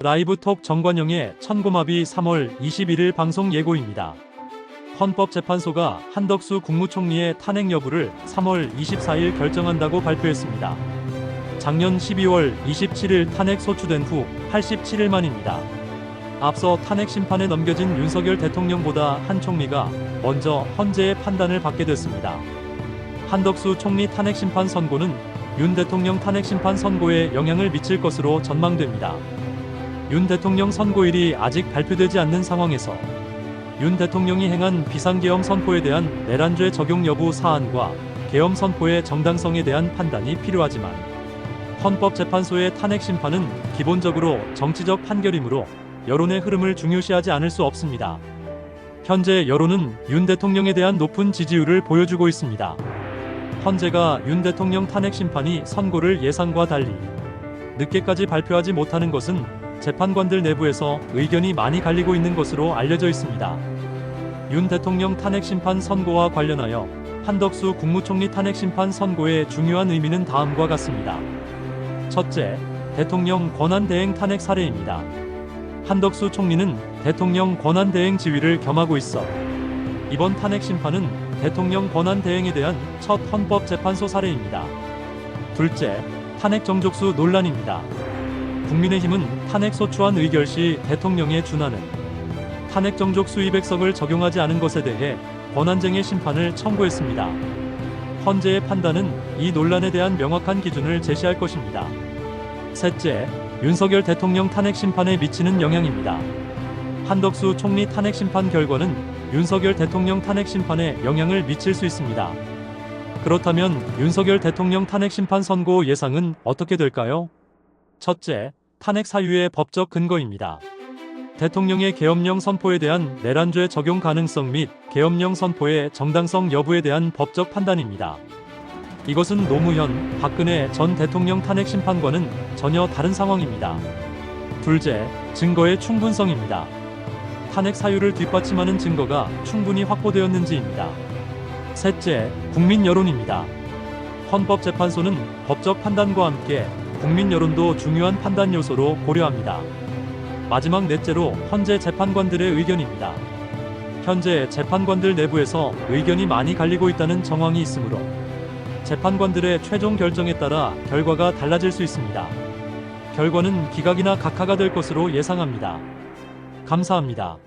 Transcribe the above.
라이브톡 정관용의 천고마비 3월 21일 방송 예고입니다. 헌법재판소가 한덕수 국무총리의 탄핵 여부를 3월 24일 결정한다고 발표했습니다. 작년 12월 27일 탄핵 소추된 후 87일 만입니다. 앞서 탄핵 심판에 넘겨진 윤석열 대통령보다 한 총리가 먼저 헌재의 판단을 받게 됐습니다. 한덕수 총리 탄핵 심판 선고는 윤 대통령 탄핵 심판 선고에 영향을 미칠 것으로 전망됩니다. 윤 대통령 선고일이 아직 발표되지 않는 상황에서 윤 대통령이 행한 비상계엄 선포에 대한 내란죄 적용 여부 사안과 계엄 선포의 정당성에 대한 판단이 필요하지만 헌법재판소의 탄핵 심판은 기본적으로 정치적 판결이므로 여론의 흐름을 중요시하지 않을 수 없습니다. 현재 여론은 윤 대통령에 대한 높은 지지율을 보여주고 있습니다. 헌재가 윤 대통령 탄핵 심판이 선고를 예상과 달리 늦게까지 발표하지 못하는 것은 재판관들 내부에서 의견이 많이 갈리고 있는 것으로 알려져 있습니다. 윤 대통령 탄핵 심판 선고와 관련하여 한덕수 국무총리 탄핵 심판 선고의 중요한 의미는 다음과 같습니다. 첫째, 대통령 권한대행 탄핵 사례입니다. 한덕수 총리는 대통령 권한대행 지위를 겸하고 있어 이번 탄핵 심판은 대통령 권한대행에 대한 첫 헌법재판소 사례입니다. 둘째, 탄핵 정족수 논란입니다. 국민의힘은 탄핵 소추안 의결 시 대통령에 준하는 탄핵 정족수 200석을 적용하지 않은 것에 대해 권한쟁의 심판을 청구했습니다. 헌재의 판단은 이 논란에 대한 명확한 기준을 제시할 것입니다. 셋째, 윤석열 대통령 탄핵 심판에 미치는 영향입니다. 한덕수 총리 탄핵 심판 결과는 윤석열 대통령 탄핵 심판에 영향을 미칠 수 있습니다. 그렇다면 윤석열 대통령 탄핵 심판 선고 예상은 어떻게 될까요? 첫째, 탄핵 사유의 법적 근거입니다. 대통령의 계엄령 선포에 대한 내란죄 적용 가능성 및 계엄령 선포의 정당성 여부에 대한 법적 판단입니다. 이것은 노무현, 박근혜 전 대통령 탄핵 심판과는 전혀 다른 상황입니다. 둘째, 증거의 충분성입니다. 탄핵 사유를 뒷받침하는 증거가 충분히 확보되었는지입니다. 셋째, 국민 여론입니다. 헌법재판소는 법적 판단과 함께 국민 여론도 중요한 판단 요소로 고려합니다. 마지막 넷째로 헌재 재판관들의 의견입니다. 현재 재판관들 내부에서 의견이 많이 갈리고 있다는 정황이 있으므로 재판관들의 최종 결정에 따라 결과가 달라질 수 있습니다. 결과는 기각이나 각하가 될 것으로 예상합니다. 감사합니다.